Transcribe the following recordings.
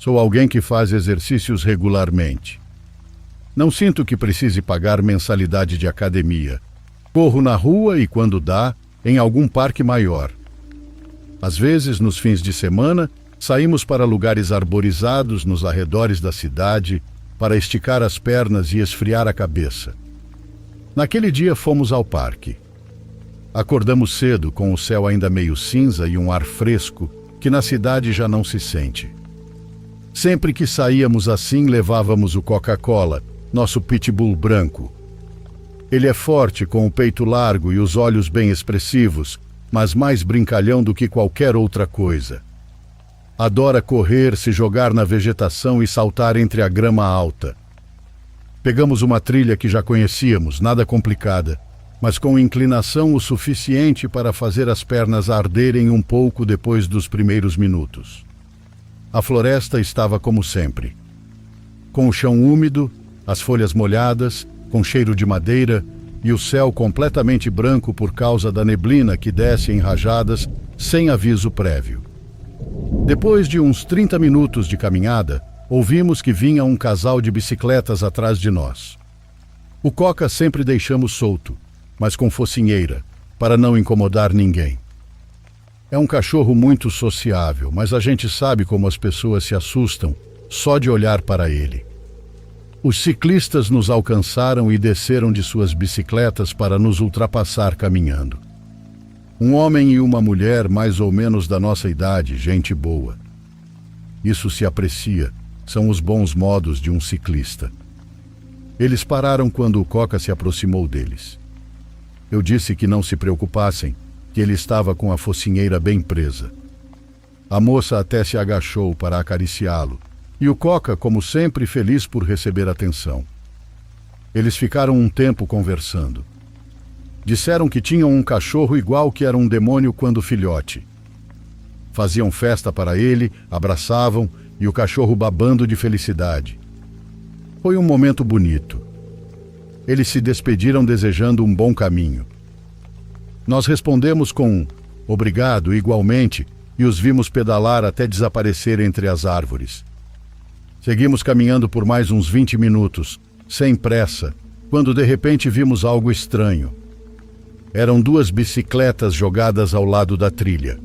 Sou alguém que faz exercícios regularmente. Não sinto que precise pagar mensalidade de academia. Corro na rua e, quando dá, em algum parque maior. Às vezes, nos fins de semana, saímos para lugares arborizados nos arredores da cidade para esticar as pernas e esfriar a cabeça. Naquele dia fomos ao parque. Acordamos cedo, com o céu ainda meio cinza e um ar fresco que na cidade já não se sente. Sempre que saíamos assim, levávamos o Coca-Cola, nosso pitbull branco. Ele é forte, com o peito largo e os olhos bem expressivos, mas mais brincalhão do que qualquer outra coisa. Adora correr, se jogar na vegetação e saltar entre a grama alta. Pegamos uma trilha que já conhecíamos, nada complicada, mas com inclinação o suficiente para fazer as pernas arderem um pouco depois dos primeiros minutos. A floresta estava como sempre. Com o chão úmido, as folhas molhadas, com cheiro de madeira e o céu completamente branco por causa da neblina que desce em rajadas sem aviso prévio. Depois de uns 30 minutos de caminhada, ouvimos que vinha um casal de bicicletas atrás de nós. O Coca sempre deixamos solto, mas com focinheira, para não incomodar ninguém. É um cachorro muito sociável, mas a gente sabe como as pessoas se assustam só de olhar para ele. Os ciclistas nos alcançaram e desceram de suas bicicletas para nos ultrapassar caminhando. Um homem e uma mulher mais ou menos da nossa idade, gente boa. Isso se aprecia, são os bons modos de um ciclista. Eles pararam quando o Coca se aproximou deles. Eu disse que não se preocupassem, que ele estava com a focinheira bem presa. A moça até se agachou para acariciá-lo, e o Coca, como sempre, feliz por receber atenção. Eles ficaram um tempo conversando. Disseram que tinham um cachorro igual que era um demônio quando filhote. Faziam festa para ele, abraçavam, e o cachorro babando de felicidade. Foi um momento bonito. Eles se despediram desejando um bom caminho. Nós respondemos com um obrigado igualmente e os vimos pedalar até desaparecer entre as árvores. Seguimos caminhando por mais uns 20 minutos, sem pressa, quando de repente vimos algo estranho. Eram 2 bicicletas jogadas ao lado da trilha.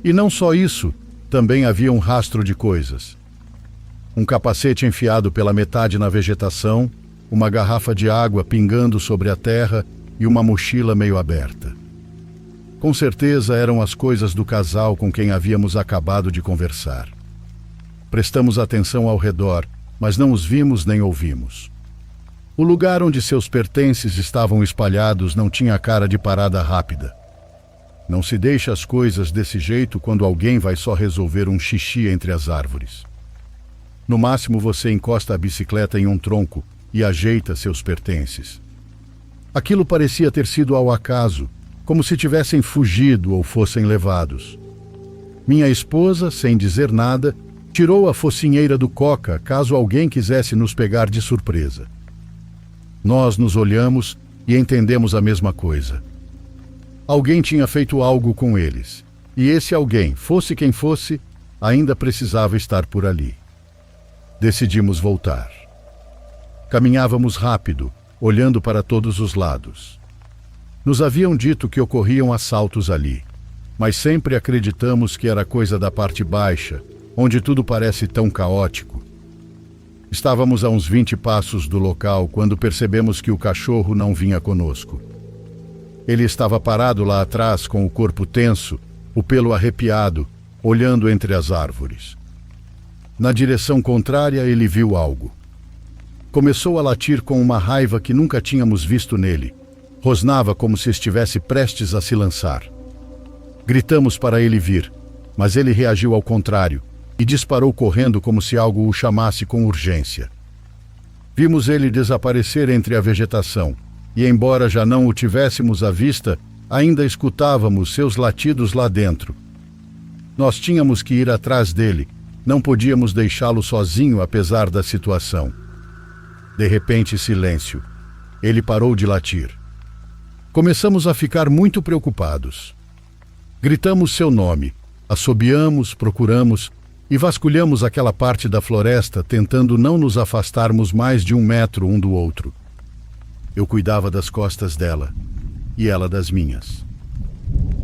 E não só isso, também havia um rastro de coisas. Um capacete enfiado pela metade na vegetação, uma garrafa de água pingando sobre a terra e uma mochila meio aberta. Com certeza eram as coisas do casal com quem havíamos acabado de conversar. Prestamos atenção ao redor, mas não os vimos nem ouvimos. O lugar onde seus pertences estavam espalhados não tinha cara de parada rápida. Não se deixa as coisas desse jeito quando alguém vai só resolver um xixi entre as árvores. No máximo você encosta a bicicleta em um tronco e ajeita seus pertences. Aquilo parecia ter sido ao acaso, como se tivessem fugido ou fossem levados. Minha esposa, sem dizer nada, tirou a focinheira do Coca caso alguém quisesse nos pegar de surpresa. Nós nos olhamos e entendemos a mesma coisa. Alguém tinha feito algo com eles, e esse alguém, fosse quem fosse, ainda precisava estar por ali. Decidimos voltar. Caminhávamos rápido, olhando para todos os lados. Nos haviam dito que ocorriam assaltos ali, mas sempre acreditamos que era coisa da parte baixa, onde tudo parece tão caótico. Estávamos a uns 20 passos do local quando percebemos que o cachorro não vinha conosco. Ele estava parado lá atrás com o corpo tenso, o pelo arrepiado, olhando entre as árvores. Na direção contrária, ele viu algo. Começou a latir com uma raiva que nunca tínhamos visto nele. Rosnava como se estivesse prestes a se lançar. Gritamos para ele vir, mas ele reagiu ao contrário e disparou correndo como se algo o chamasse com urgência. Vimos ele desaparecer entre a vegetação e, embora já não o tivéssemos à vista, ainda escutávamos seus latidos lá dentro. Nós tínhamos que ir atrás dele, não podíamos deixá-lo sozinho apesar da situação. De repente, silêncio. Ele parou de latir. Começamos a ficar muito preocupados. Gritamos seu nome, assobiamos, procuramos, e vasculhamos aquela parte da floresta, tentando não nos afastarmos mais de 1 metro um do outro. Eu cuidava das costas dela, e ela das minhas.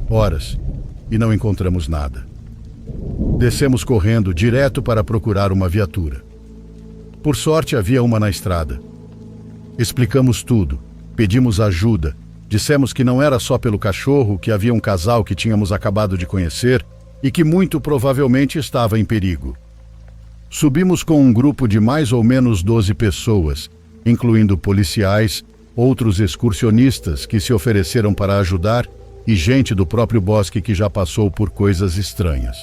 Horas, e não encontramos nada. Descemos correndo direto para procurar uma viatura. Por sorte, havia uma na estrada. Explicamos tudo, pedimos ajuda, dissemos que não era só pelo cachorro, que havia um casal que tínhamos acabado de conhecer e que muito provavelmente estava em perigo. Subimos com um grupo de mais ou menos 12 pessoas, incluindo policiais, outros excursionistas que se ofereceram para ajudar e gente do próprio bosque que já passou por coisas estranhas.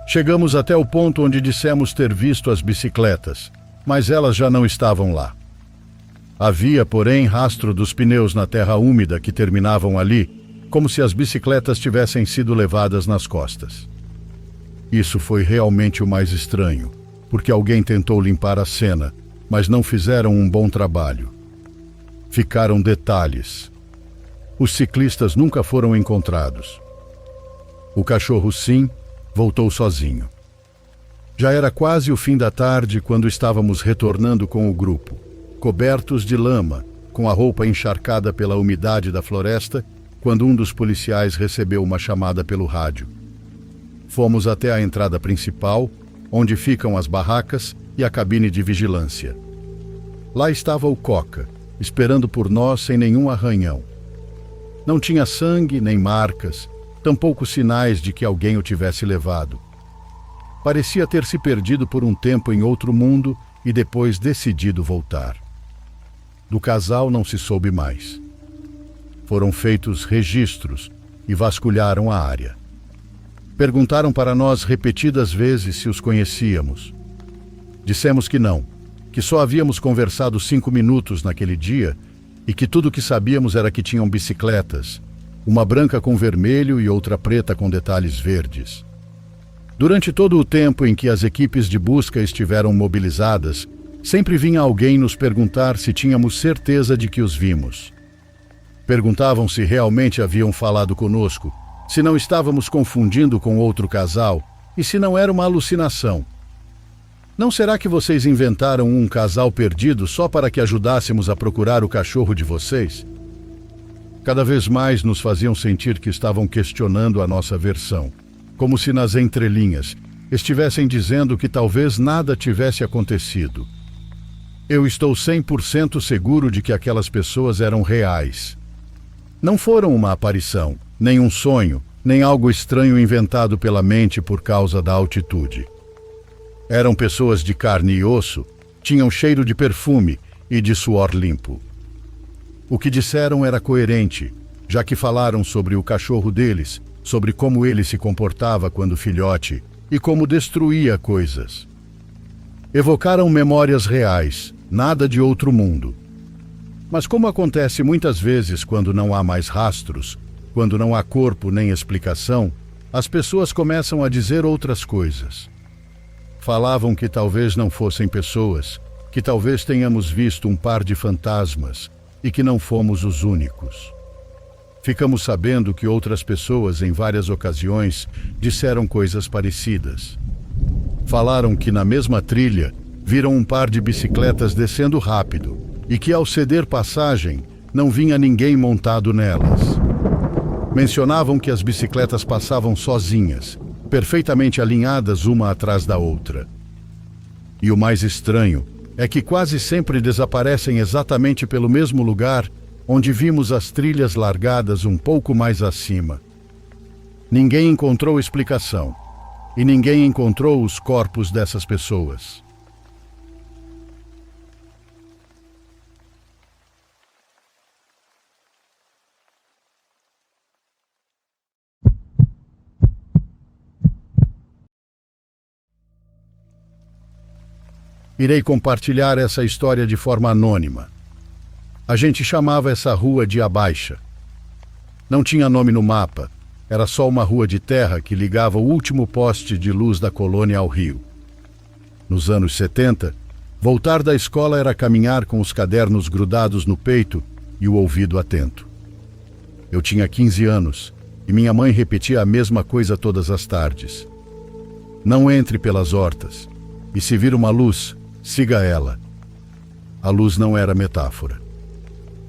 Chegamos até o ponto onde dissemos ter visto as bicicletas, mas elas já não estavam lá. Havia, porém, rastro dos pneus na terra úmida que terminavam ali, como se as bicicletas tivessem sido levadas nas costas. Isso foi realmente o mais estranho, porque alguém tentou limpar a cena, mas não fizeram um bom trabalho. Ficaram detalhes. Os ciclistas nunca foram encontrados. O cachorro, sim, voltou sozinho. Já era quase o fim da tarde quando estávamos retornando com o grupo, cobertos de lama, com a roupa encharcada pela umidade da floresta, quando um dos policiais recebeu uma chamada pelo rádio. Fomos até a entrada principal, onde ficam as barracas e a cabine de vigilância. Lá estava o Coca, esperando por nós sem nenhum arranhão. Não tinha sangue nem marcas, tampouco sinais de que alguém o tivesse levado. Parecia ter se perdido por um tempo em outro mundo e depois decidido voltar. Do casal não se soube mais. Foram feitos registros e vasculharam a área. Perguntaram para nós repetidas vezes se os conhecíamos. Dissemos que não, que só havíamos conversado 5 minutos naquele dia e que tudo o que sabíamos era que tinham bicicletas, uma branca com vermelho e outra preta com detalhes verdes. Durante todo o tempo em que as equipes de busca estiveram mobilizadas, sempre vinha alguém nos perguntar se tínhamos certeza de que os vimos. Perguntavam se realmente haviam falado conosco, se não estávamos confundindo com outro casal e se não era uma alucinação. Não será que vocês inventaram um casal perdido só para que ajudássemos a procurar o cachorro de vocês? Cada vez mais nos faziam sentir que estavam questionando a nossa versão, como se nas entrelinhas estivessem dizendo que talvez nada tivesse acontecido. Eu estou 100% seguro de que aquelas pessoas eram reais. Não foram uma aparição, nem um sonho, nem algo estranho inventado pela mente por causa da altitude. Eram pessoas de carne e osso, tinham cheiro de perfume e de suor limpo. O que disseram era coerente, já que falaram sobre o cachorro deles, sobre como ele se comportava quando filhote e como destruía coisas. Evocaram memórias reais, nada de outro mundo. Mas como acontece muitas vezes quando não há mais rastros, quando não há corpo nem explicação, as pessoas começam a dizer outras coisas. Falavam que talvez não fossem pessoas, que talvez tenhamos visto um par de fantasmas e que não fomos os únicos. Ficamos sabendo que outras pessoas, em várias ocasiões, disseram coisas parecidas. Falaram que na mesma trilha viram um par de bicicletas descendo rápido e que ao ceder passagem não vinha ninguém montado nelas. Mencionavam que as bicicletas passavam sozinhas, perfeitamente alinhadas uma atrás da outra. E o mais estranho é que quase sempre desaparecem exatamente pelo mesmo lugar onde vimos as trilhas largadas um pouco mais acima. Ninguém encontrou explicação, e ninguém encontrou os corpos dessas pessoas. Irei compartilhar essa história de forma anônima. A gente chamava essa rua de A Baixa. Não tinha nome no mapa, era só uma rua de terra que ligava o último poste de luz da colônia ao rio. Nos anos 70, voltar da escola era caminhar com os cadernos grudados no peito e o ouvido atento. Eu tinha 15 anos e minha mãe repetia a mesma coisa todas as tardes. Não entre pelas hortas. E se vir uma luz, siga ela. A luz não era metáfora.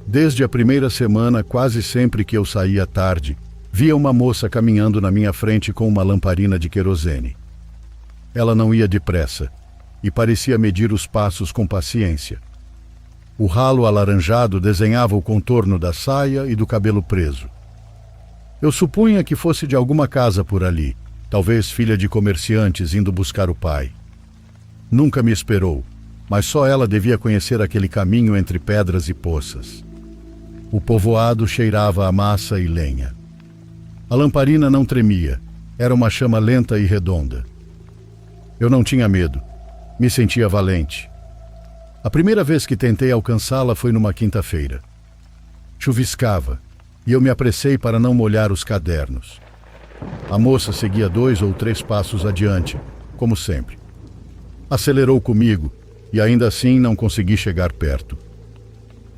Desde a primeira semana, quase sempre que eu saía tarde, via uma moça caminhando na minha frente com uma lamparina de querosene. Ela não ia depressa e parecia medir os passos com paciência. O ralo alaranjado desenhava o contorno da saia e do cabelo preso. Eu supunha que fosse de alguma casa por ali, talvez filha de comerciantes indo buscar o pai. Nunca me esperou, mas só ela devia conhecer aquele caminho entre pedras e poças. O povoado cheirava a massa e lenha. A lamparina não tremia, era uma chama lenta e redonda. Eu não tinha medo, me sentia valente. A primeira vez que tentei alcançá-la foi numa quinta-feira. Chuviscava, e eu me apressei para não molhar os cadernos. A moça seguia 2 ou 3 passos adiante, como sempre. Acelerou comigo, e ainda assim não consegui chegar perto.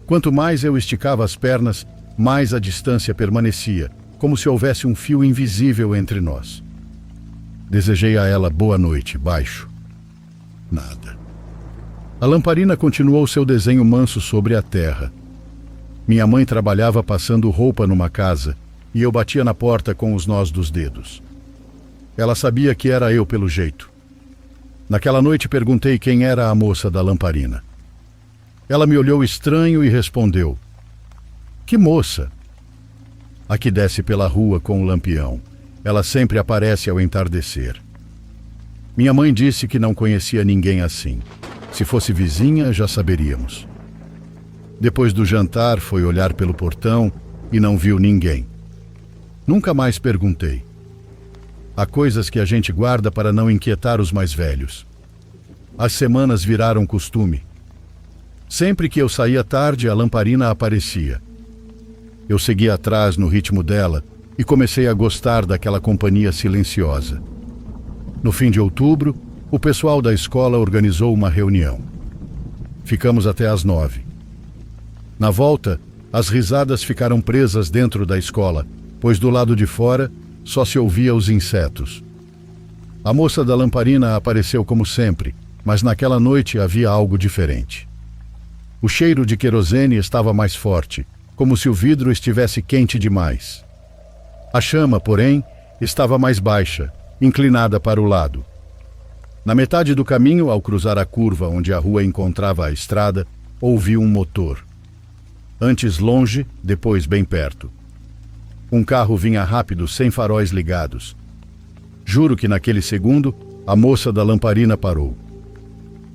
Quanto mais eu esticava as pernas, mais a distância permanecia, como se houvesse um fio invisível entre nós. Desejei a ela boa noite, baixo. Nada. A lamparina continuou seu desenho manso sobre a terra. Minha mãe trabalhava passando roupa numa casa, e eu batia na porta com os nós dos dedos. Ela sabia que era eu pelo jeito. Naquela noite perguntei quem era a moça da lamparina. Ela me olhou estranho e respondeu: "Que moça?" "A que desce pela rua com o lampião. Ela sempre aparece ao entardecer." Minha mãe disse que não conhecia ninguém assim. Se fosse vizinha, já saberíamos. Depois do jantar, foi olhar pelo portão e não viu ninguém. Nunca mais perguntei. Há coisas que a gente guarda para não inquietar os mais velhos. As semanas viraram costume. Sempre que eu saía tarde, a lamparina aparecia. Eu seguia atrás no ritmo dela e comecei a gostar daquela companhia silenciosa. No fim de outubro, o pessoal da escola organizou uma reunião. Ficamos até às 9. Na volta, as risadas ficaram presas dentro da escola, pois do lado de fora só se ouvia os insetos. A moça da lamparina apareceu como sempre, mas naquela noite havia algo diferente. O cheiro de querosene estava mais forte, como se o vidro estivesse quente demais. A chama, porém, estava mais baixa, inclinada para o lado. Na metade do caminho, ao cruzar a curva onde a rua encontrava a estrada, ouvi um motor. Antes longe, depois bem perto. Um carro vinha rápido, sem faróis ligados. Juro que naquele segundo, a moça da lamparina parou.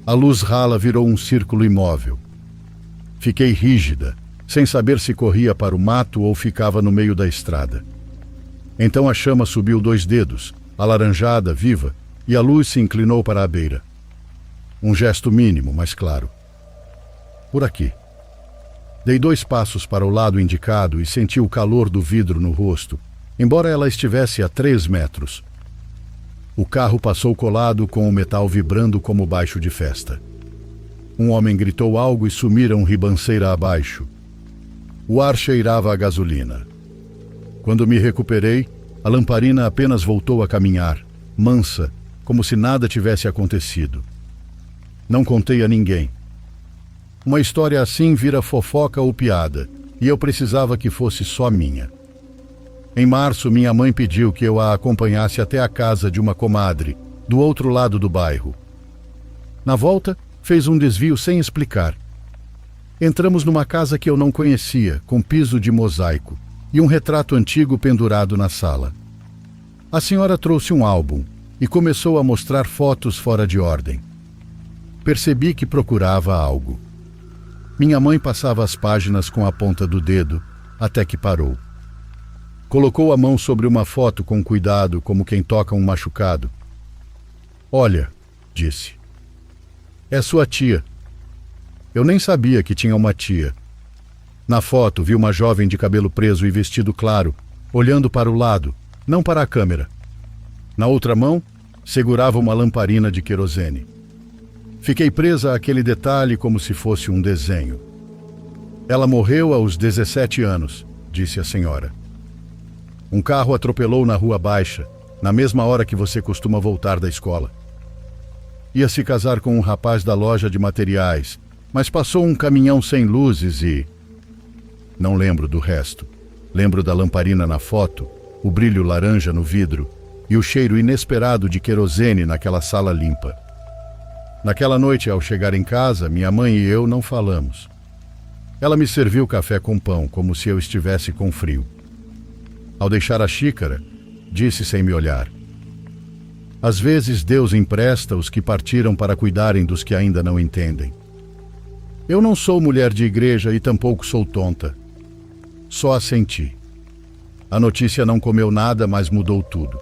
A luz rala virou um círculo imóvel. Fiquei rígida, sem saber se corria para o mato ou ficava no meio da estrada. Então a chama subiu 2 dedos, alaranjada, viva, e a luz se inclinou para a beira. Um gesto mínimo, mas claro. Por aqui. Dei 2 passos para o lado indicado e senti o calor do vidro no rosto, embora ela estivesse a 3 metros. O carro passou colado com o metal vibrando como baixo de festa. Um homem gritou algo e sumiram ribanceira abaixo. O ar cheirava a gasolina. Quando me recuperei, a lamparina apenas voltou a caminhar, mansa, como se nada tivesse acontecido. Não contei a ninguém. Uma história assim vira fofoca ou piada, e eu precisava que fosse só minha. Em março, minha mãe pediu que eu a acompanhasse até a casa de uma comadre, do outro lado do bairro. Na volta, fez um desvio sem explicar. Entramos numa casa que eu não conhecia, com piso de mosaico, e um retrato antigo pendurado na sala. A senhora trouxe um álbum e começou a mostrar fotos fora de ordem. Percebi que procurava algo. Minha mãe passava as páginas com a ponta do dedo, até que parou. Colocou a mão sobre uma foto com cuidado, como quem toca um machucado. "Olha", disse. "É sua tia." Eu nem sabia que tinha uma tia. Na foto, vi uma jovem de cabelo preso e vestido claro, olhando para o lado, não para a câmera. Na outra mão, segurava uma lamparina de querosene. Fiquei presa àquele detalhe como se fosse um desenho. "Ela morreu aos 17 anos", disse a senhora. Um carro atropelou na rua baixa, na mesma hora que você costuma voltar da escola. Ia se casar com um rapaz da loja de materiais, mas passou um caminhão sem luzes e... Não lembro do resto. Lembro da lamparina na foto, o brilho laranja no vidro e o cheiro inesperado de querosene naquela sala limpa. Naquela noite, ao chegar em casa, minha mãe e eu não falamos. Ela me serviu café com pão, como se eu estivesse com frio. Ao deixar a xícara, disse sem me olhar: às vezes Deus empresta os que partiram para cuidarem dos que ainda não entendem. Eu não sou mulher de igreja e tampouco sou tonta. Só assenti. A notícia não comeu nada, mas mudou tudo.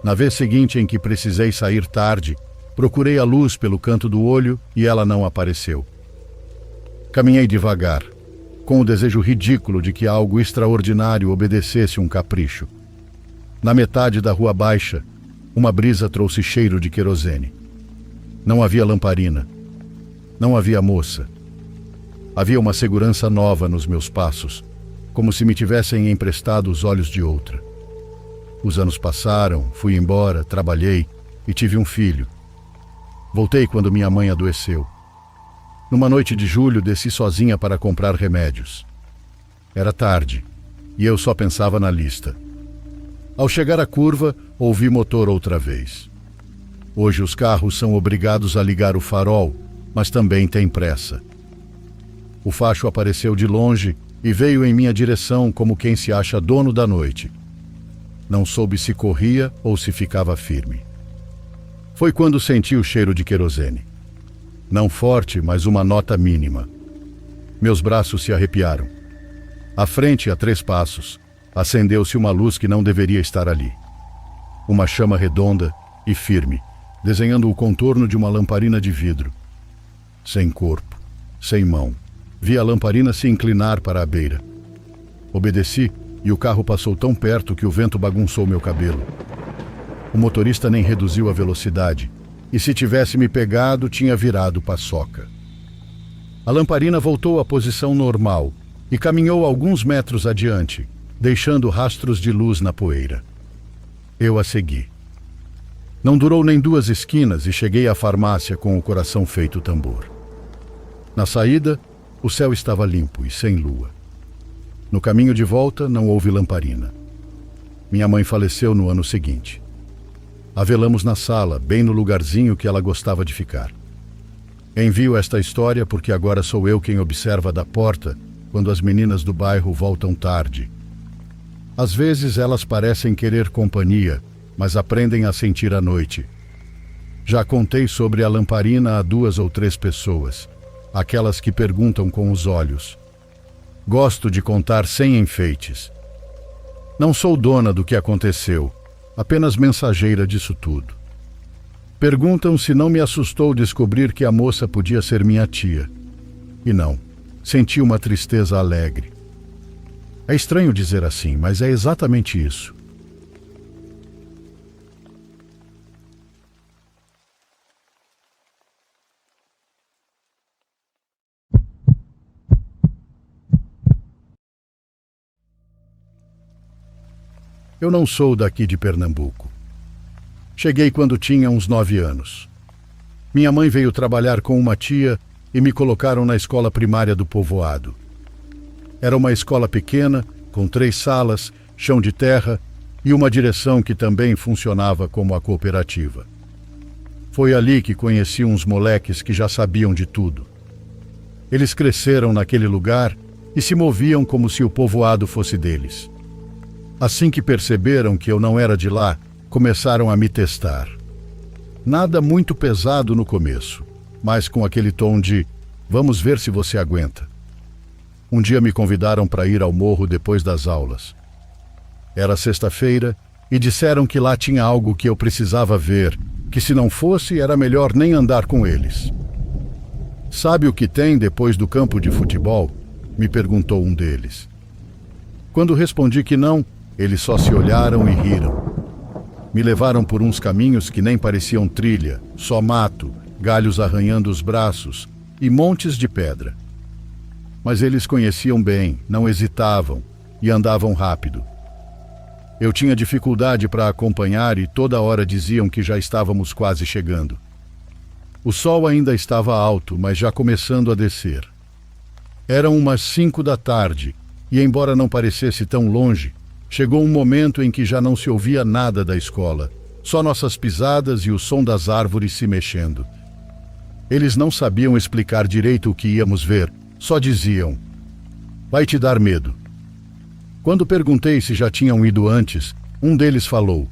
Na vez seguinte em que precisei sair tarde, procurei a luz pelo canto do olho e ela não apareceu. Caminhei devagar, com o desejo ridículo de que algo extraordinário obedecesse um capricho. Na metade da rua baixa, uma brisa trouxe cheiro de querosene. Não havia lamparina. Não havia moça. Havia uma segurança nova nos meus passos, como se me tivessem emprestado os olhos de outra. Os anos passaram, fui embora, trabalhei e tive um filho. Voltei quando minha mãe adoeceu. Numa noite de julho, desci sozinha para comprar remédios. Era tarde, e eu só pensava na lista. Ao chegar à curva, ouvi motor outra vez. Hoje os carros são obrigados a ligar o farol, mas também têm pressa. O facho apareceu de longe e veio em minha direção como quem se acha dono da noite. Não soube se corria ou se ficava firme. Foi quando senti o cheiro de querosene. Não forte, mas uma nota mínima. Meus braços se arrepiaram. À frente, a 3 passos, acendeu-se uma luz que não deveria estar ali. Uma chama redonda e firme, desenhando o contorno de uma lamparina de vidro. Sem corpo, sem mão. Vi a lamparina se inclinar para a beira. Obedeci e o carro passou tão perto que o vento bagunçou meu cabelo. O motorista nem reduziu a velocidade, e se tivesse me pegado, tinha virado paçoca. A lamparina voltou à posição normal e caminhou alguns metros adiante, deixando rastros de luz na poeira. Eu a segui. Não durou nem 2 esquinas e cheguei à farmácia com o coração feito tambor. Na saída, o céu estava limpo e sem lua. No caminho de volta, não houve lamparina. Minha mãe faleceu no ano seguinte. A velamos na sala, bem no lugarzinho que ela gostava de ficar. Envio esta história porque agora sou eu quem observa da porta quando as meninas do bairro voltam tarde. Às vezes elas parecem querer companhia, mas aprendem a sentir a noite. Já contei sobre a lamparina a 2 ou 3 pessoas, aquelas que perguntam com os olhos. Gosto de contar sem enfeites. Não sou dona do que aconteceu, apenas mensageira disso tudo. Perguntam se não me assustou descobrir que a moça podia ser minha tia. E não, senti uma tristeza alegre. É estranho dizer assim, mas é exatamente isso. Eu não sou daqui de Pernambuco. Cheguei quando tinha uns 9 anos. Minha mãe veio trabalhar com uma tia e me colocaram na escola primária do povoado. Era uma escola pequena, com 3 salas, chão de terra e uma direção que também funcionava como a cooperativa. Foi ali que conheci uns moleques que já sabiam de tudo. Eles cresceram naquele lugar e se moviam como se o povoado fosse deles. Assim que perceberam que eu não era de lá, começaram a me testar. Nada muito pesado no começo, mas com aquele tom de "vamos ver se você aguenta". Um dia me convidaram para ir ao morro depois das aulas. Era sexta-feira e disseram que lá tinha algo que eu precisava ver, que se não fosse era melhor nem andar com eles. "Sabe o que tem depois do campo de futebol?", me perguntou um deles. Quando respondi que não, eles só se olharam e riram. Me levaram por uns caminhos que nem pareciam trilha, só mato, galhos arranhando os braços e montes de pedra. Mas eles conheciam bem, não hesitavam e andavam rápido. Eu tinha dificuldade para acompanhar e toda hora diziam que já estávamos quase chegando. O sol ainda estava alto, mas já começando a descer. Eram umas 5 da tarde, e embora não parecesse tão longe, chegou um momento em que já não se ouvia nada da escola, só nossas pisadas e o som das árvores se mexendo. Eles não sabiam explicar direito o que íamos ver, só diziam: "Vai te dar medo." Quando perguntei se já tinham ido antes, um deles falou: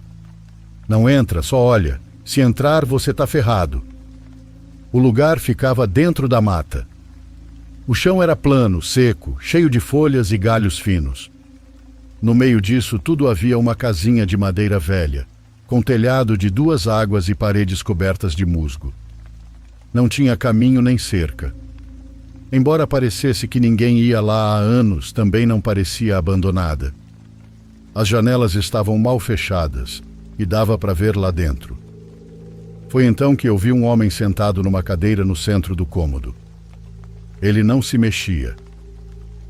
"Não entra, só olha. Se entrar, você tá ferrado." O lugar ficava dentro da mata. O chão era plano, seco, cheio de folhas e galhos finos. No meio disso tudo havia uma casinha de madeira velha, com telhado de 2 águas e paredes cobertas de musgo. Não tinha caminho nem cerca. Embora parecesse que ninguém ia lá há anos, também não parecia abandonada. As janelas estavam mal fechadas e dava para ver lá dentro. Foi então que eu vi um homem sentado numa cadeira no centro do cômodo. Ele não se mexia.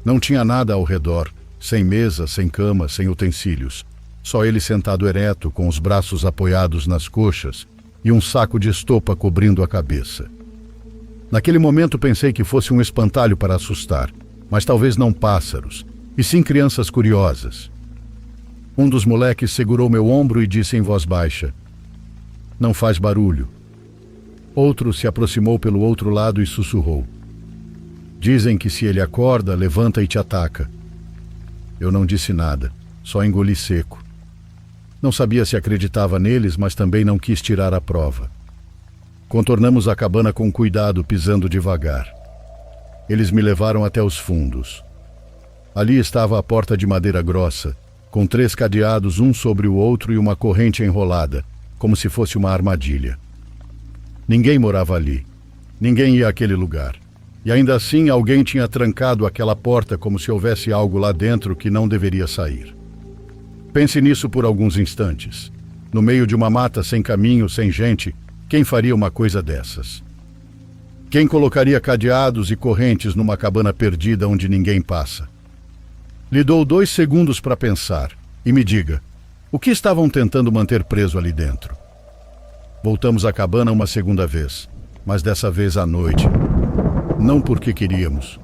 Não tinha nada ao redor, sem mesa, sem cama, sem utensílios. Só ele sentado ereto, com os braços apoiados nas coxas e um saco de estopa cobrindo a cabeça. Naquele momento pensei que fosse um espantalho para assustar, mas talvez não pássaros, e sim crianças curiosas. Um dos moleques segurou meu ombro e disse em voz baixa: "Não faz barulho." Outro se aproximou pelo outro lado e sussurrou: "Dizem que se ele acorda, levanta e te ataca." Eu não disse nada, só engoli seco. Não sabia se acreditava neles, mas também não quis tirar a prova. Contornamos a cabana com cuidado, pisando devagar. Eles me levaram até os fundos. Ali estava a porta de madeira grossa, com 3 cadeados um sobre o outro e uma corrente enrolada, como se fosse uma armadilha. Ninguém morava ali. Ninguém ia àquele lugar. E ainda assim alguém tinha trancado aquela porta como se houvesse algo lá dentro que não deveria sair. Pense nisso por alguns instantes. No meio de uma mata sem caminho, sem gente, quem faria uma coisa dessas? Quem colocaria cadeados e correntes numa cabana perdida onde ninguém passa? Lhe dou 2 segundos para pensar e me diga, o que estavam tentando manter preso ali dentro? Voltamos à cabana uma segunda vez, mas dessa vez à noite. Não porque queríamos.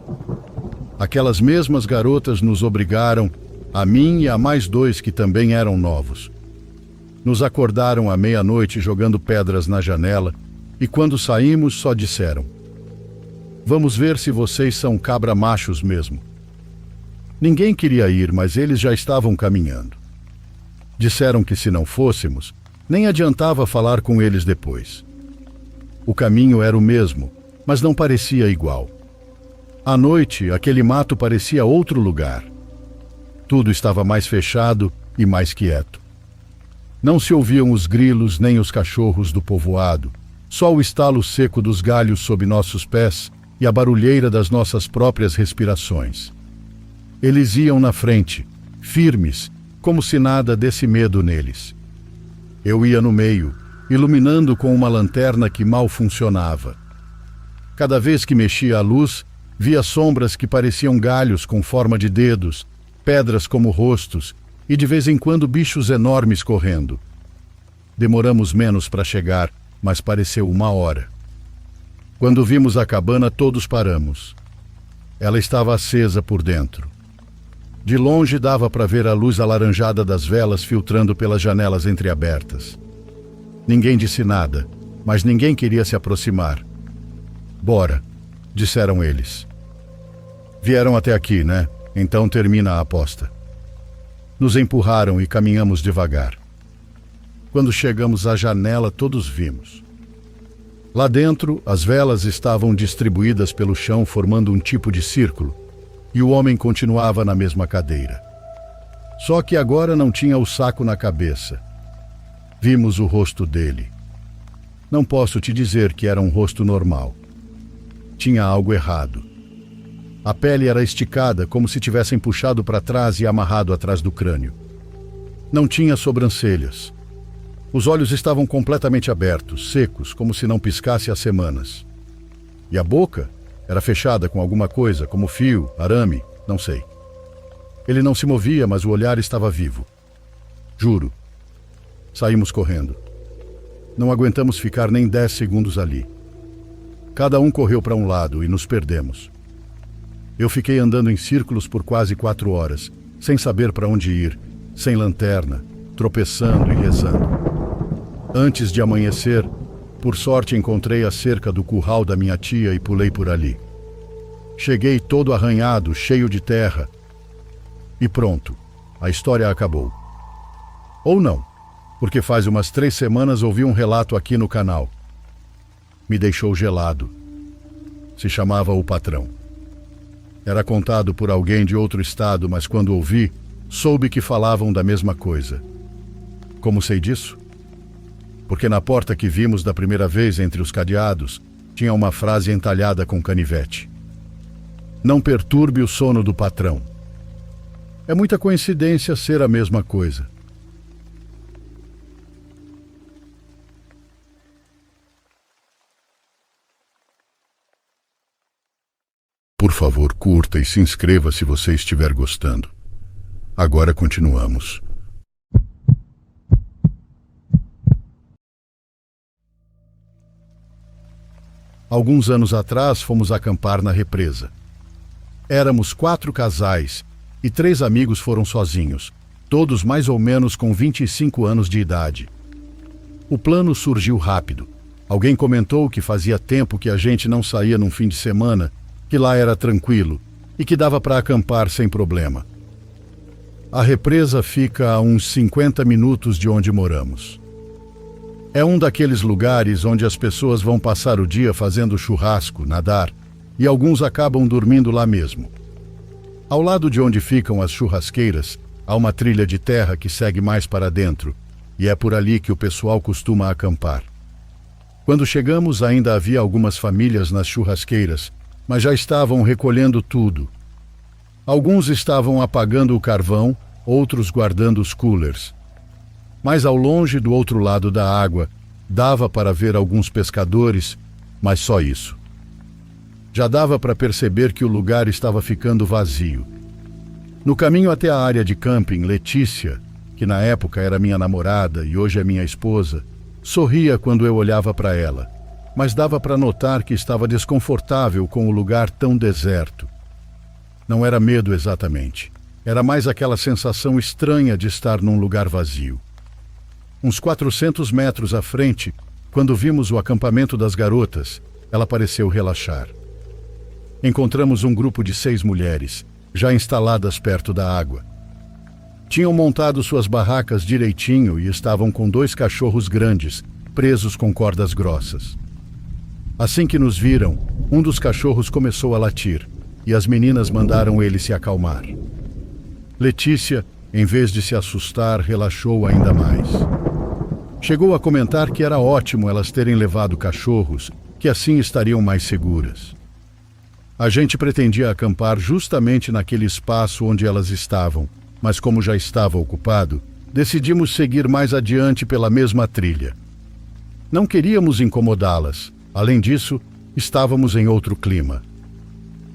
Aquelas mesmas garotas nos obrigaram, a mim e a mais 2 que também eram novos. Nos acordaram à meia-noite jogando pedras na janela e quando saímos só disseram: "Vamos ver se vocês são cabra-machos mesmo." Ninguém queria ir, mas eles já estavam caminhando. Disseram que se não fôssemos, nem adiantava falar com eles depois. O caminho era o mesmo, mas não parecia igual. À noite, aquele mato parecia outro lugar. Tudo estava mais fechado e mais quieto. Não se ouviam os grilos nem os cachorros do povoado, só o estalo seco dos galhos sob nossos pés e a barulheira das nossas próprias respirações. Eles iam na frente, firmes, como se nada desse medo neles. Eu ia no meio, iluminando com uma lanterna que mal funcionava. Cada vez que mexia a luz, via sombras que pareciam galhos com forma de dedos, pedras como rostos e de vez em quando bichos enormes correndo. Demoramos menos para chegar, mas pareceu 1 hora. Quando vimos a cabana, todos paramos. Ela estava acesa por dentro. De longe dava para ver a luz alaranjada das velas filtrando pelas janelas entreabertas. Ninguém disse nada, mas ninguém queria se aproximar. "Bora", disseram eles. "Vieram até aqui, né? Então termina a aposta." Nos empurraram e caminhamos devagar. Quando chegamos à janela, todos vimos. Lá dentro, as velas estavam distribuídas pelo chão formando um tipo de círculo, e o homem continuava na mesma cadeira. Só que agora não tinha o saco na cabeça. Vimos o rosto dele. Não posso te dizer que era um rosto normal. Tinha algo errado. A pele era esticada, como se tivessem puxado para trás e amarrado atrás do crânio. Não tinha sobrancelhas. Os olhos estavam completamente abertos, secos, como se não piscasse há semanas. E a boca era fechada com alguma coisa, como fio, arame, não sei. Ele não se movia, mas o olhar estava vivo. Juro. Saímos correndo. Não aguentamos ficar nem 10 segundos ali. Cada um correu para um lado e nos perdemos. Eu fiquei andando em círculos por quase 4 horas, sem saber para onde ir, sem lanterna, tropeçando e rezando. Antes de amanhecer, por sorte encontrei a cerca do curral da minha tia e pulei por ali. Cheguei todo arranhado, cheio de terra. E pronto, a história acabou. Ou não, porque faz umas 3 semanas ouvi um relato aqui no canal. Me deixou gelado. Se chamava O Patrão. Era contado por alguém de outro estado, mas quando ouvi, soube que falavam da mesma coisa. Como sei disso? Porque na porta que vimos da primeira vez entre os cadeados, tinha uma frase entalhada com canivete. Não perturbe o sono do patrão. É muita coincidência ser a mesma coisa. Por favor, curta e se inscreva se você estiver gostando. Agora continuamos. Alguns anos atrás fomos acampar na represa. Éramos 4 casais e 3 amigos foram sozinhos, todos mais ou menos com 25 anos de idade. O plano surgiu rápido. Alguém comentou que fazia tempo que a gente não saía num fim de semana, que lá era tranquilo e que dava para acampar sem problema. A represa fica a uns 50 minutos de onde moramos. É um daqueles lugares onde as pessoas vão passar o dia fazendo churrasco, nadar, e alguns acabam dormindo lá mesmo. Ao lado de onde ficam as churrasqueiras, há uma trilha de terra que segue mais para dentro, e é por ali que o pessoal costuma acampar. Quando chegamos, ainda havia algumas famílias nas churrasqueiras, mas já estavam recolhendo tudo. Alguns estavam apagando o carvão, outros guardando os coolers. Mais ao longe, do outro lado da água, dava para ver alguns pescadores, mas só isso. Já dava para perceber que o lugar estava ficando vazio. No caminho até a área de camping, Letícia, que na época era minha namorada e hoje é minha esposa, sorria quando eu olhava para ela, mas dava para notar que estava desconfortável com o lugar tão deserto. Não era medo exatamente, era mais aquela sensação estranha de estar num lugar vazio. Uns 400 metros à frente, quando vimos o acampamento das garotas, ela pareceu relaxar. Encontramos um grupo de 6 mulheres, já instaladas perto da água. Tinham montado suas barracas direitinho e estavam com 2 cachorros grandes, presos com cordas grossas. Assim que nos viram, um dos cachorros começou a latir, e as meninas mandaram ele se acalmar. Letícia, em vez de se assustar, relaxou ainda mais. Chegou a comentar que era ótimo elas terem levado cachorros, que assim estariam mais seguras. A gente pretendia acampar justamente naquele espaço onde elas estavam, mas como já estava ocupado, decidimos seguir mais adiante pela mesma trilha. Não queríamos incomodá-las. Além disso, estávamos em outro clima.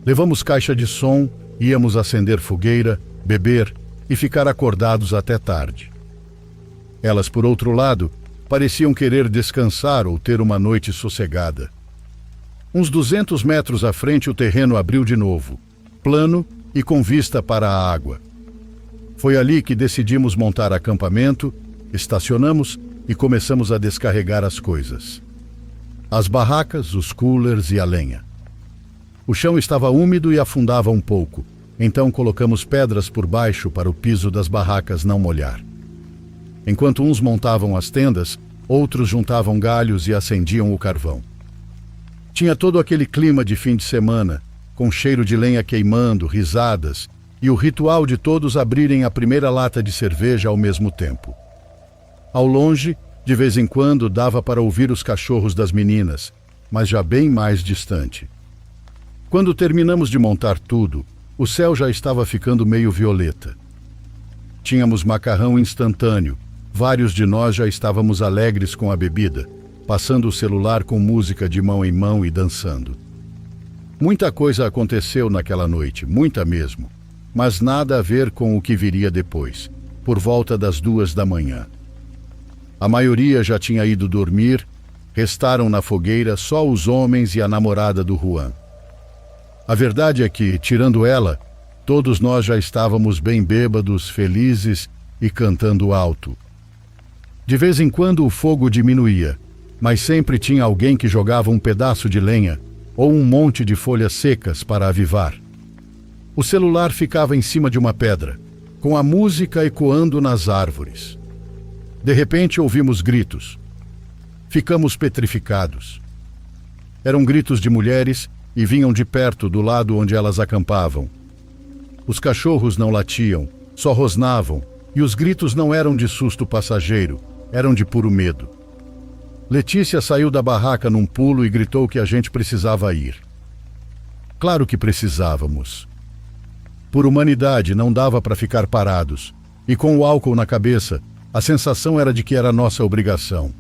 Levamos caixa de som, íamos acender fogueira, beber e ficar acordados até tarde. Elas, por outro lado, pareciam querer descansar ou ter uma noite sossegada. Uns 200 metros à frente o terreno abriu de novo, plano e com vista para a água. Foi ali que decidimos montar acampamento, estacionamos e começamos a descarregar as coisas. As barracas, os coolers e a lenha. O chão estava úmido e afundava um pouco, então colocamos pedras por baixo para o piso das barracas não molhar. Enquanto uns montavam as tendas, outros juntavam galhos e acendiam o carvão. Tinha todo aquele clima de fim de semana, com cheiro de lenha queimando, risadas, e o ritual de todos abrirem a primeira lata de cerveja ao mesmo tempo. Ao longe, de vez em quando, dava para ouvir os cachorros das meninas, mas já bem mais distante. Quando terminamos de montar tudo, o céu já estava ficando meio violeta. Tínhamos macarrão instantâneo, vários de nós já estávamos alegres com a bebida, passando o celular com música de mão em mão e dançando. Muita coisa aconteceu naquela noite, muita mesmo, mas nada a ver com o que viria depois, por volta das 2 da manhã. A maioria já tinha ido dormir, restaram na fogueira só os homens e a namorada do Juan. A verdade é que, tirando ela, todos nós já estávamos bem bêbados, felizes e cantando alto. De vez em quando o fogo diminuía, mas sempre tinha alguém que jogava um pedaço de lenha ou um monte de folhas secas para avivar. O celular ficava em cima de uma pedra, com a música ecoando nas árvores. De repente ouvimos gritos. Ficamos petrificados. Eram gritos de mulheres e vinham de perto do lado onde elas acampavam. Os cachorros não latiam, só rosnavam, e os gritos não eram de susto passageiro, eram de puro medo. Letícia saiu da barraca num pulo e gritou que a gente precisava ir. Claro que precisávamos. Por humanidade, não dava para ficar parados, e com o álcool na cabeça, a sensação era de que era nossa obrigação.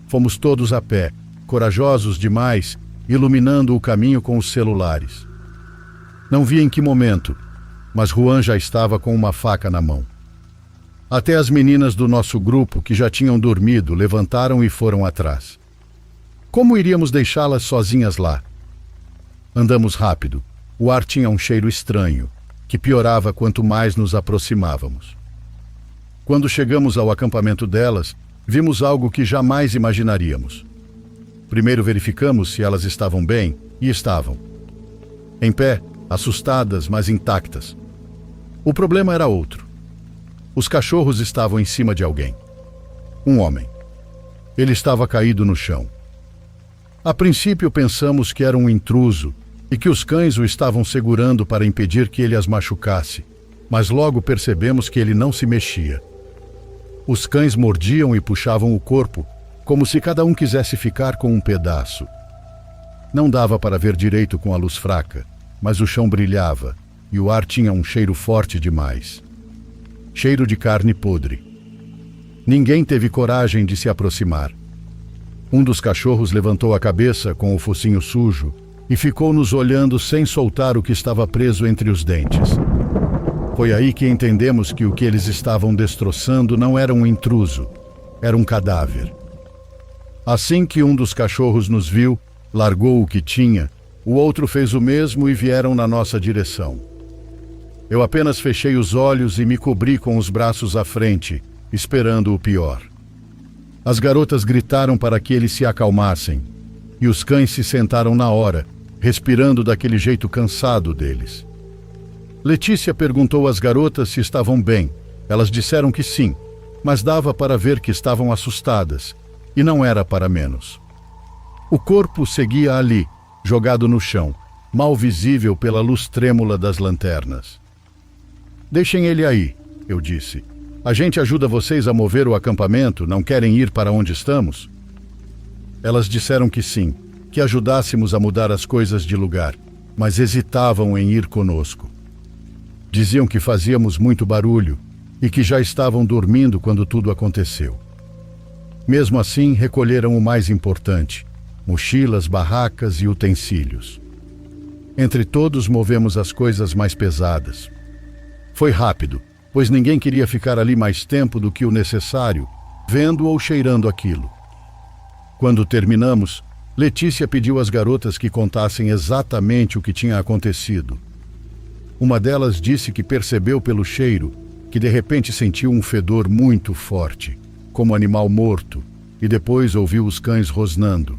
Fomos todos a pé, corajosos demais, iluminando o caminho com os celulares. Não vi em que momento, mas Juan já estava com uma faca na mão. Até as meninas do nosso grupo, que já tinham dormido, levantaram e foram atrás. Como iríamos deixá-las sozinhas lá? Andamos rápido. O ar tinha um cheiro estranho, que piorava quanto mais nos aproximávamos. Quando chegamos ao acampamento delas, vimos algo que jamais imaginaríamos. Primeiro verificamos se elas estavam bem, e estavam. Em pé, assustadas, mas intactas. O problema era outro. Os cachorros estavam em cima de alguém. Um homem. Ele estava caído no chão. A princípio pensamos que era um intruso e que os cães o estavam segurando para impedir que ele as machucasse, mas logo percebemos que ele não se mexia. Os cães mordiam e puxavam o corpo, como se cada um quisesse ficar com um pedaço. Não dava para ver direito com a luz fraca, mas o chão brilhava e o ar tinha um cheiro forte demais. Cheiro de carne podre. Ninguém teve coragem de se aproximar. Um dos cachorros levantou a cabeça com o focinho sujo e ficou nos olhando sem soltar o que estava preso entre os dentes. Foi aí que entendemos que o que eles estavam destroçando não era um intruso, era um cadáver. Assim que um dos cachorros nos viu, largou o que tinha, o outro fez o mesmo e vieram na nossa direção. Eu apenas fechei os olhos e me cobri com os braços à frente, esperando o pior. As garotas gritaram para que eles se acalmassem, e os cães se sentaram na hora, respirando daquele jeito cansado deles. Letícia perguntou às garotas se estavam bem. Elas disseram que sim, mas dava para ver que estavam assustadas, e não era para menos. O corpo seguia ali, jogado no chão, mal visível pela luz trêmula das lanternas. Deixem ele aí, eu disse. A gente ajuda vocês a mover o acampamento, não querem ir para onde estamos? Elas disseram que sim, que ajudássemos a mudar as coisas de lugar, mas hesitavam em ir conosco. Diziam que fazíamos muito barulho e que já estavam dormindo quando tudo aconteceu. Mesmo assim, recolheram o mais importante: mochilas, barracas e utensílios. Entre todos movemos as coisas mais pesadas. Foi rápido, pois ninguém queria ficar ali mais tempo do que o necessário, vendo ou cheirando aquilo. Quando terminamos, Letícia pediu às garotas que contassem exatamente o que tinha acontecido. Uma delas disse que percebeu pelo cheiro que de repente sentiu um fedor muito forte, como animal morto, e depois ouviu os cães rosnando.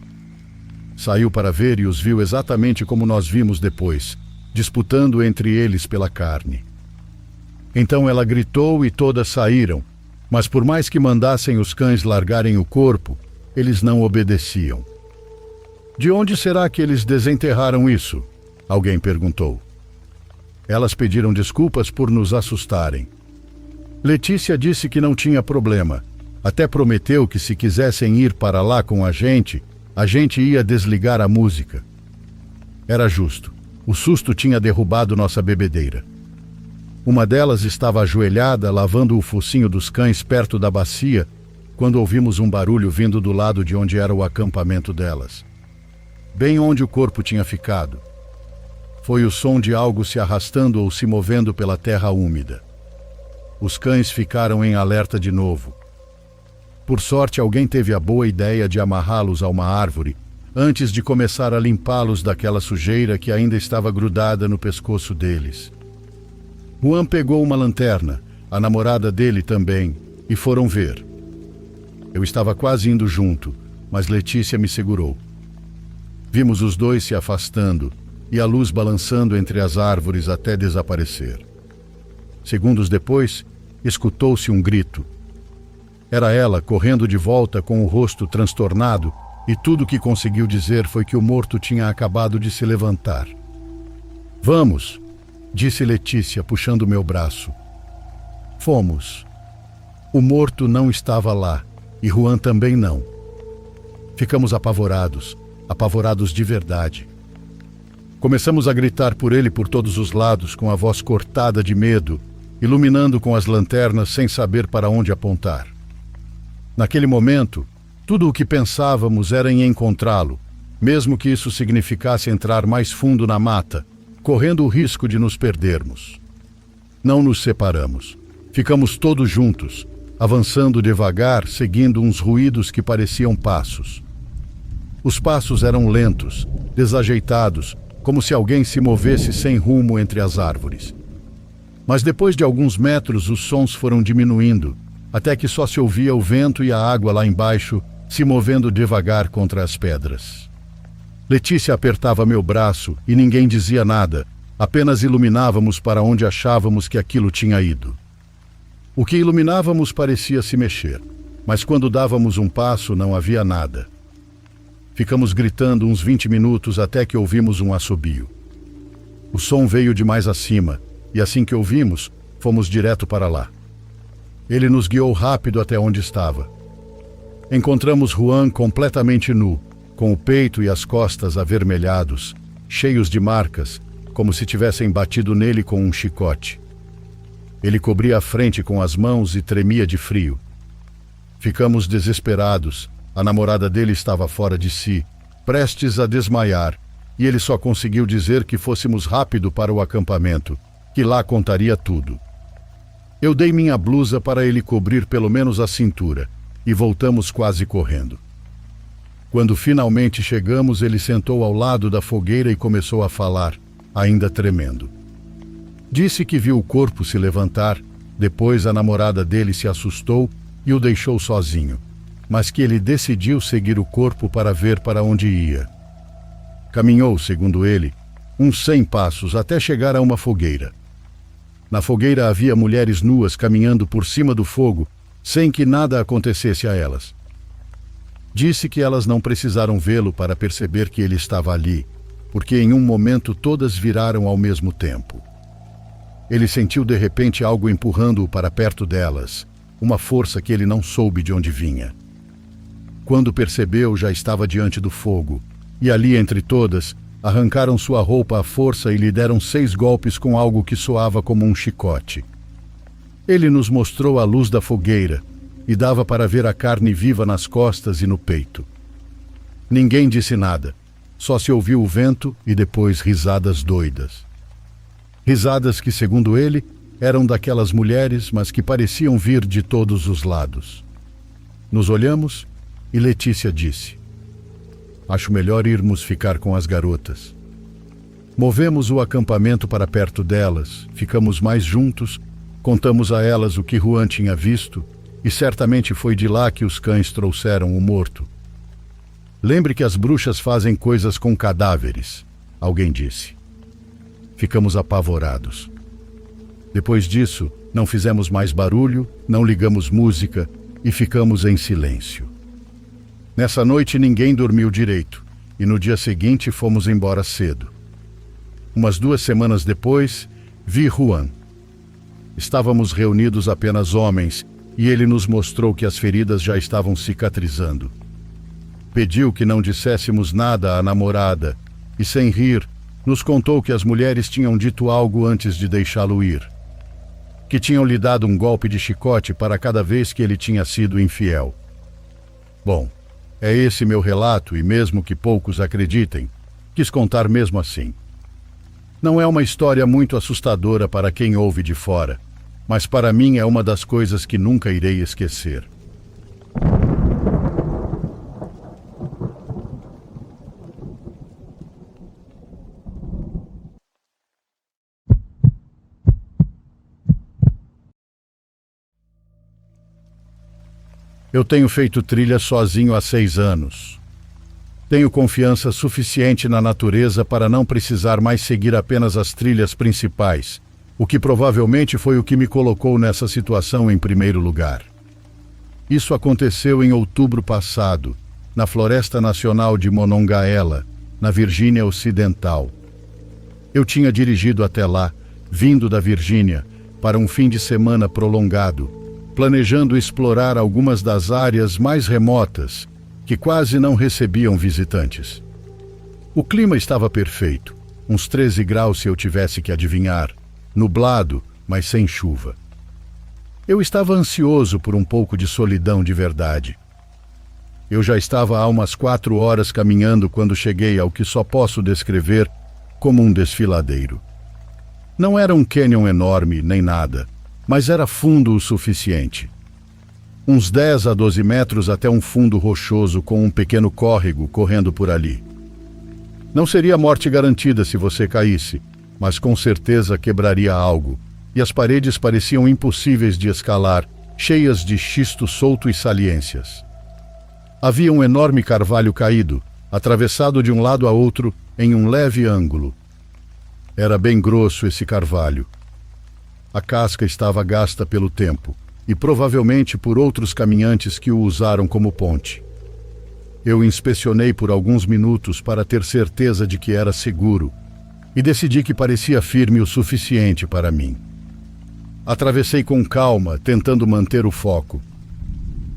Saiu para ver e os viu exatamente como nós vimos depois, disputando entre eles pela carne. Então ela gritou e todas saíram, mas por mais que mandassem os cães largarem o corpo, eles não obedeciam. De onde será que eles desenterraram isso? Alguém perguntou. Elas pediram desculpas por nos assustarem. Letícia disse que não tinha problema. Até prometeu que se quisessem ir para lá com a gente ia desligar a música. Era justo. O susto tinha derrubado nossa bebedeira. Uma delas estava ajoelhada, lavando o focinho dos cães perto da bacia, quando ouvimos um barulho vindo do lado de onde era o acampamento delas. Bem onde o corpo tinha ficado. Foi o som de algo se arrastando ou se movendo pela terra úmida. Os cães ficaram em alerta de novo. Por sorte, alguém teve a boa ideia de amarrá-los a uma árvore antes de começar a limpá-los daquela sujeira que ainda estava grudada no pescoço deles. Juan pegou uma lanterna, a namorada dele também, e foram ver. Eu estava quase indo junto, mas Letícia me segurou. Vimos os dois se afastando e a luz balançando entre as árvores até desaparecer. Segundos depois, escutou-se um grito. Era ela correndo de volta com o rosto transtornado e tudo o que conseguiu dizer foi que o morto tinha acabado de se levantar. "Vamos", disse Letícia, puxando meu braço. Fomos. O morto não estava lá e Juan também não. Ficamos apavorados de verdade. Começamos a gritar por ele por todos os lados, com a voz cortada de medo, iluminando com as lanternas sem saber para onde apontar. Naquele momento, tudo o que pensávamos era em encontrá-lo, mesmo que isso significasse entrar mais fundo na mata, correndo o risco de nos perdermos. Não nos separamos. Ficamos todos juntos, avançando devagar, seguindo uns ruídos que pareciam passos. Os passos eram lentos, desajeitados, como se alguém se movesse sem rumo entre as árvores. Mas depois de alguns metros os sons foram diminuindo, até que só se ouvia o vento e a água lá embaixo se movendo devagar contra as pedras. Letícia apertava meu braço e ninguém dizia nada, apenas iluminávamos para onde achávamos que aquilo tinha ido. O que iluminávamos parecia se mexer, mas quando dávamos um passo não havia nada. Ficamos gritando uns 20 minutos até que ouvimos um assobio. O som veio de mais acima, e assim que ouvimos, fomos direto para lá. Ele nos guiou rápido até onde estava. Encontramos Juan completamente nu, com o peito e as costas avermelhados, cheios de marcas, como se tivessem batido nele com um chicote. Ele cobria a frente com as mãos e tremia de frio. Ficamos desesperados. A namorada dele estava fora de si, prestes a desmaiar, e ele só conseguiu dizer que fôssemos rápido para o acampamento, que lá contaria tudo. Eu dei minha blusa para ele cobrir pelo menos a cintura, e voltamos quase correndo. Quando finalmente chegamos, ele sentou ao lado da fogueira e começou a falar, ainda tremendo. Disse que viu o corpo se levantar, depois a namorada dele se assustou e o deixou sozinho, mas que ele decidiu seguir o corpo para ver para onde ia. Caminhou, segundo ele, uns 100 passos até chegar a uma fogueira. Na fogueira havia mulheres nuas caminhando por cima do fogo, sem que nada acontecesse a elas. Disse que elas não precisaram vê-lo para perceber que ele estava ali, porque em um momento todas viraram ao mesmo tempo. Ele sentiu de repente algo empurrando-o para perto delas, uma força que ele não soube de onde vinha. Quando percebeu, já estava diante do fogo, e ali entre todas, arrancaram sua roupa à força e lhe deram 6 golpes com algo que soava como um chicote. Ele nos mostrou a luz da fogueira, e dava para ver a carne viva nas costas e no peito. Ninguém disse nada, só se ouviu o vento e depois risadas doidas. Risadas que, segundo ele, eram daquelas mulheres, mas que pareciam vir de todos os lados. Nos olhamos e Letícia disse: "Acho melhor irmos ficar com as garotas." Movemos o acampamento para perto delas, ficamos mais juntos, contamos a elas o que Juan tinha visto, e certamente foi de lá que os cães trouxeram o morto. "Lembre que as bruxas fazem coisas com cadáveres", alguém disse. Ficamos apavorados. Depois disso, não fizemos mais barulho, não ligamos música e ficamos em silêncio. Nessa noite ninguém dormiu direito e no dia seguinte fomos embora cedo. Umas 2 semanas depois, vi Juan. Estávamos reunidos apenas homens e ele nos mostrou que as feridas já estavam cicatrizando. Pediu que não disséssemos nada à namorada e, sem rir, nos contou que as mulheres tinham dito algo antes de deixá-lo ir. Que tinham lhe dado um golpe de chicote para cada vez que ele tinha sido infiel. Bom, é esse meu relato e mesmo que poucos acreditem, quis contar mesmo assim. Não é uma história muito assustadora para quem ouve de fora, mas para mim é uma das coisas que nunca irei esquecer. Eu tenho feito trilha sozinho há 6 anos. Tenho confiança suficiente na natureza para não precisar mais seguir apenas as trilhas principais, o que provavelmente foi o que me colocou nessa situação em primeiro lugar. Isso aconteceu em outubro passado, na Floresta Nacional de Monongahela, na Virgínia Ocidental. Eu tinha dirigido até lá, vindo da Virgínia, para um fim de semana prolongado, planejando explorar algumas das áreas mais remotas, que quase não recebiam visitantes. O clima estava perfeito, uns 13 graus se eu tivesse que adivinhar, nublado, mas sem chuva. Eu estava ansioso por um pouco de solidão de verdade. Eu já estava há umas 4 horas caminhando quando cheguei ao que só posso descrever como um desfiladeiro. Não era um cânion enorme, nem nada, mas era fundo o suficiente. Uns 10 a 12 metros até um fundo rochoso com um pequeno córrego correndo por ali. Não seria morte garantida se você caísse, mas com certeza quebraria algo, e as paredes pareciam impossíveis de escalar, cheias de xisto solto e saliências. Havia um enorme carvalho caído, atravessado de um lado a outro em um leve ângulo. Era bem grosso esse carvalho. A casca estava gasta pelo tempo, e provavelmente por outros caminhantes que o usaram como ponte. Eu inspecionei por alguns minutos para ter certeza de que era seguro, e decidi que parecia firme o suficiente para mim. Atravessei com calma, tentando manter o foco.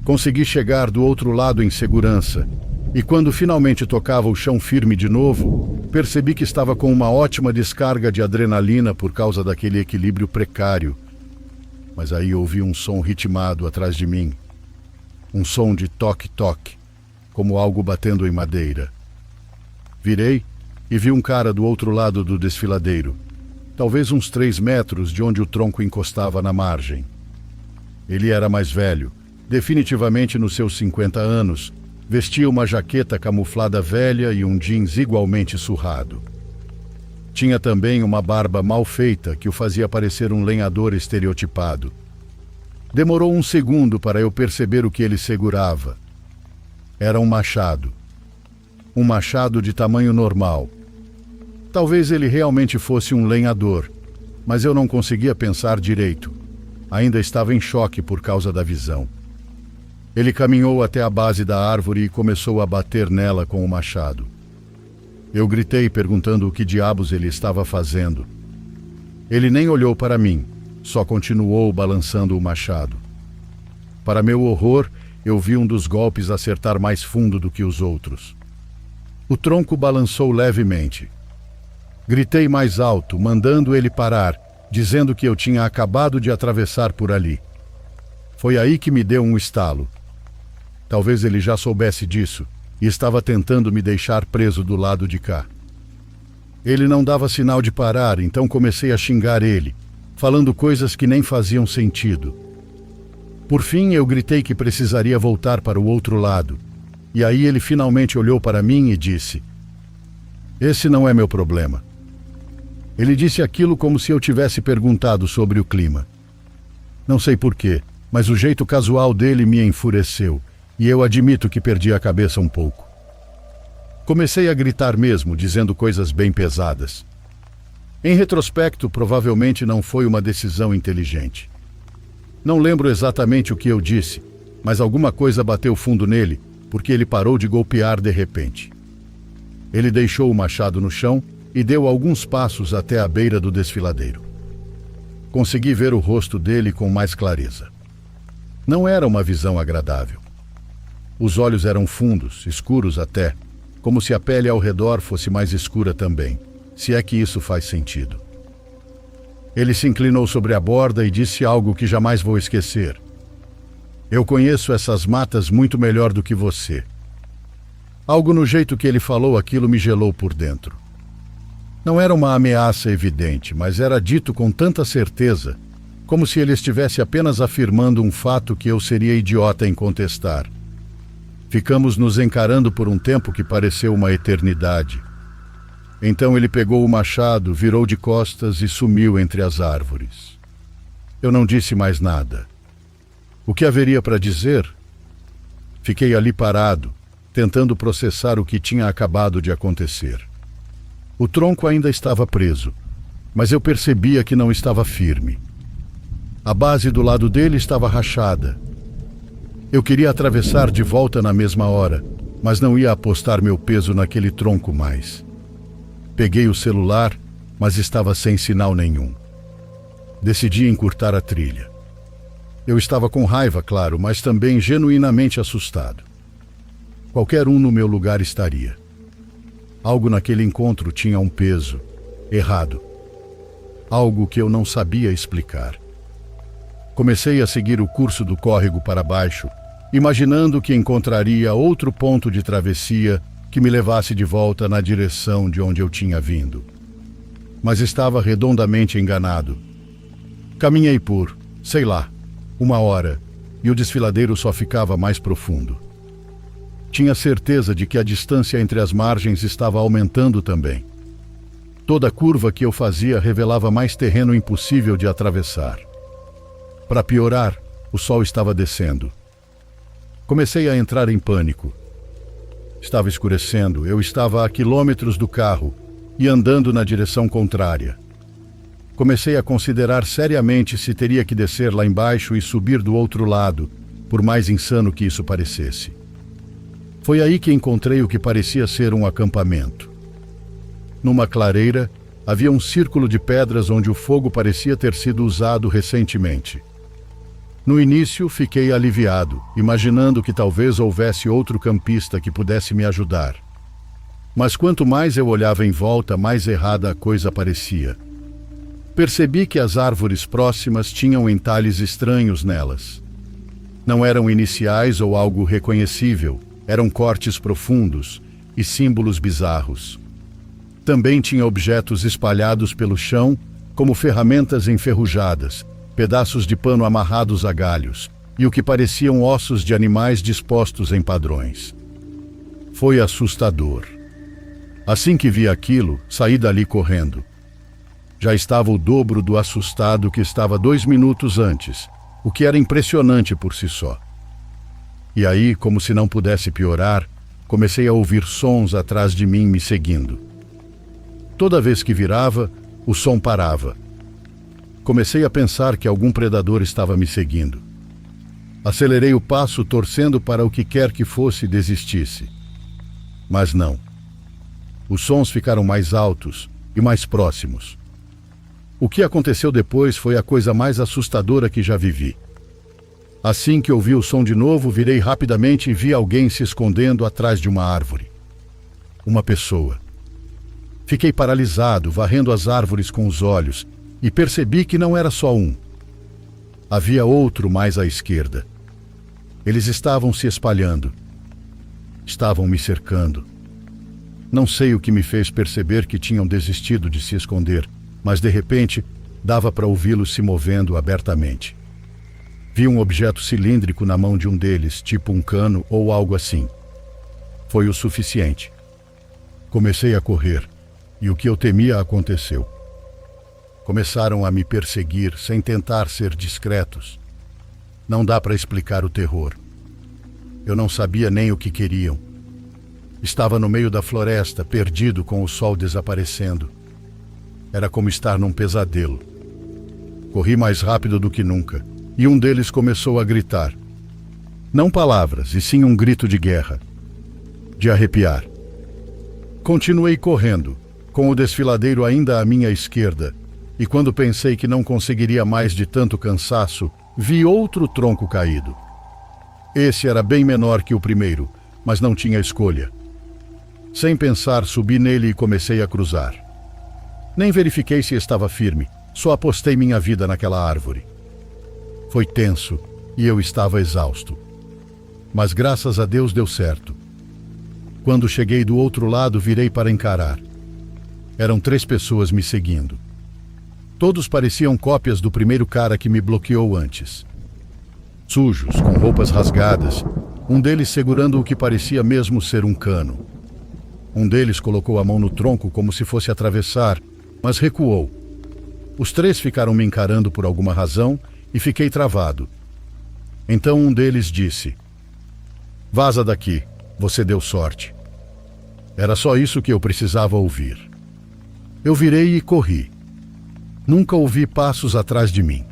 Consegui chegar do outro lado em segurança, e quando finalmente tocava o chão firme de novo, percebi que estava com uma ótima descarga de adrenalina por causa daquele equilíbrio precário. Mas aí ouvi um som ritmado atrás de mim. Um som de toque-toque, como algo batendo em madeira. Virei e vi um cara do outro lado do desfiladeiro, talvez uns 3 metros de onde o tronco encostava na margem. Ele era mais velho, definitivamente nos seus 50 anos, vestia uma jaqueta camuflada velha e um jeans igualmente surrado. Tinha também uma barba mal feita que o fazia parecer um lenhador estereotipado. Demorou um segundo para eu perceber o que ele segurava. Era um machado. Um machado de tamanho normal. Talvez ele realmente fosse um lenhador, mas eu não conseguia pensar direito. Ainda estava em choque por causa da visão. Ele caminhou até a base da árvore e começou a bater nela com o machado. Eu gritei perguntando o que diabos ele estava fazendo. Ele nem olhou para mim, só continuou balançando o machado. Para meu horror, eu vi um dos golpes acertar mais fundo do que os outros. O tronco balançou levemente. Gritei mais alto, mandando ele parar, dizendo que eu tinha acabado de atravessar por ali. Foi aí que me deu um estalo. Talvez ele já soubesse disso e estava tentando me deixar preso do lado de cá. Ele não dava sinal de parar, então comecei a xingar ele, falando coisas que nem faziam sentido. Por fim, eu gritei que precisaria voltar para o outro lado, e aí ele finalmente olhou para mim e disse: "Esse não é meu problema." Ele disse aquilo como se eu tivesse perguntado sobre o clima. Não sei porquê, mas o jeito casual dele me enfureceu, e eu admito que perdi a cabeça um pouco. Comecei a gritar mesmo, dizendo coisas bem pesadas. Em retrospecto, provavelmente não foi uma decisão inteligente. Não lembro exatamente o que eu disse, mas alguma coisa bateu fundo nele, porque ele parou de golpear de repente. Ele deixou o machado no chão e deu alguns passos até a beira do desfiladeiro. Consegui ver o rosto dele com mais clareza. Não era uma visão agradável. Os olhos eram fundos, escuros até, como se a pele ao redor fosse mais escura também, se é que isso faz sentido. Ele se inclinou sobre a borda e disse algo que jamais vou esquecer. "Eu conheço essas matas muito melhor do que você." Algo no jeito que ele falou aquilo me gelou por dentro. Não era uma ameaça evidente, mas era dito com tanta certeza como se ele estivesse apenas afirmando um fato que eu seria idiota em contestar. Ficamos nos encarando por um tempo que pareceu uma eternidade. Então ele pegou o machado, virou de costas e sumiu entre as árvores. Eu não disse mais nada. O que haveria para dizer? Fiquei ali parado, tentando processar o que tinha acabado de acontecer. O tronco ainda estava preso, mas eu percebia que não estava firme. A base do lado dele estava rachada. Eu queria atravessar de volta na mesma hora, mas não ia apostar meu peso naquele tronco mais. Peguei o celular, mas estava sem sinal nenhum. Decidi encurtar a trilha. Eu estava com raiva, claro, mas também genuinamente assustado. Qualquer um no meu lugar estaria. Algo naquele encontro tinha um peso errado. Algo que eu não sabia explicar. Comecei a seguir o curso do córrego para baixo, imaginando que encontraria outro ponto de travessia que me levasse de volta na direção de onde eu tinha vindo. Mas estava redondamente enganado. Caminhei por, sei lá, 1 hora, e o desfiladeiro só ficava mais profundo. Tinha certeza de que a distância entre as margens estava aumentando também. Toda curva que eu fazia revelava mais terreno impossível de atravessar. Para piorar, o sol estava descendo. Comecei a entrar em pânico. Estava escurecendo, eu estava a quilômetros do carro e andando na direção contrária. Comecei a considerar seriamente se teria que descer lá embaixo e subir do outro lado, por mais insano que isso parecesse. Foi aí que encontrei o que parecia ser um acampamento. Numa clareira, havia um círculo de pedras onde o fogo parecia ter sido usado recentemente. No início, fiquei aliviado, imaginando que talvez houvesse outro campista que pudesse me ajudar. Mas quanto mais eu olhava em volta, mais errada a coisa parecia. Percebi que as árvores próximas tinham entalhes estranhos nelas. Não eram iniciais ou algo reconhecível, eram cortes profundos e símbolos bizarros. Também tinha objetos espalhados pelo chão, como ferramentas enferrujadas, pedaços de pano amarrados a galhos e o que pareciam ossos de animais dispostos em padrões. Foi assustador. Assim que vi aquilo, saí dali correndo. Já estava o dobro do assustado que estava 2 minutos antes, o que era impressionante por si só. E aí, como se não pudesse piorar, comecei a ouvir sons atrás de mim me seguindo. Toda vez que virava, o som parava. Comecei a pensar que algum predador estava me seguindo. Acelerei o passo, torcendo para o que quer que fosse desistisse. Mas não. Os sons ficaram mais altos e mais próximos. O que aconteceu depois foi a coisa mais assustadora que já vivi. Assim que ouvi o som de novo, virei rapidamente e vi alguém se escondendo atrás de uma árvore. Uma pessoa. Fiquei paralisado, varrendo as árvores com os olhos, e percebi que não era só um. Havia outro mais à esquerda. Eles estavam se espalhando. Estavam me cercando. Não sei o que me fez perceber que tinham desistido de se esconder, mas de repente dava para ouvi-los se movendo abertamente. Vi um objeto cilíndrico na mão de um deles, tipo um cano ou algo assim. Foi o suficiente. Comecei a correr, e o que eu temia aconteceu. Começaram a me perseguir sem tentar ser discretos. Não dá para explicar o terror. Eu não sabia nem o que queriam. Estava no meio da floresta, perdido com o sol desaparecendo. Era como estar num pesadelo. Corri mais rápido do que nunca, e um deles começou a gritar. Não palavras, e sim um grito de guerra. De arrepiar. Continuei correndo, com o desfiladeiro ainda à minha esquerda, e quando pensei que não conseguiria mais de tanto cansaço, vi outro tronco caído. Esse era bem menor que o primeiro, mas não tinha escolha. Sem pensar, subi nele e comecei a cruzar. Nem verifiquei se estava firme, só apostei minha vida naquela árvore. Foi tenso e eu estava exausto. Mas graças a Deus deu certo. Quando cheguei do outro lado, virei para encarar. Eram 3 pessoas me seguindo. Todos pareciam cópias do primeiro cara que me bloqueou antes. Sujos, com roupas rasgadas, um deles segurando o que parecia mesmo ser um cano. Um deles colocou a mão no tronco como se fosse atravessar, mas recuou. Os três ficaram me encarando por alguma razão e fiquei travado. Então um deles disse: "Vaza daqui, você deu sorte." Era só isso que eu precisava ouvir. Eu virei e corri. Nunca ouvi passos atrás de mim.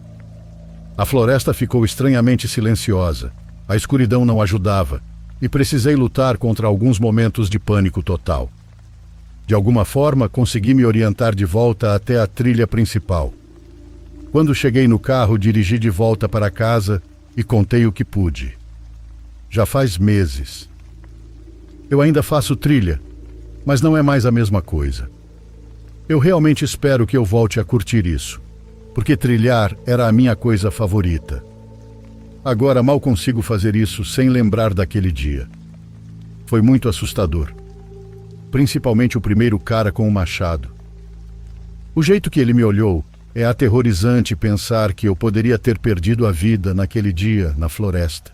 A floresta ficou estranhamente silenciosa. A escuridão não ajudava e precisei lutar contra alguns momentos de pânico total. De alguma forma, consegui me orientar de volta até a trilha principal. Quando cheguei no carro, dirigi de volta para casa e contei o que pude. Já faz meses. Eu ainda faço trilha, mas não é mais a mesma coisa. Eu realmente espero que eu volte a curtir isso, porque trilhar era a minha coisa favorita. Agora mal consigo fazer isso sem lembrar daquele dia. Foi muito assustador. Principalmente o primeiro cara com o machado. O jeito que ele me olhou é aterrorizante pensar que eu poderia ter perdido a vida naquele dia na floresta.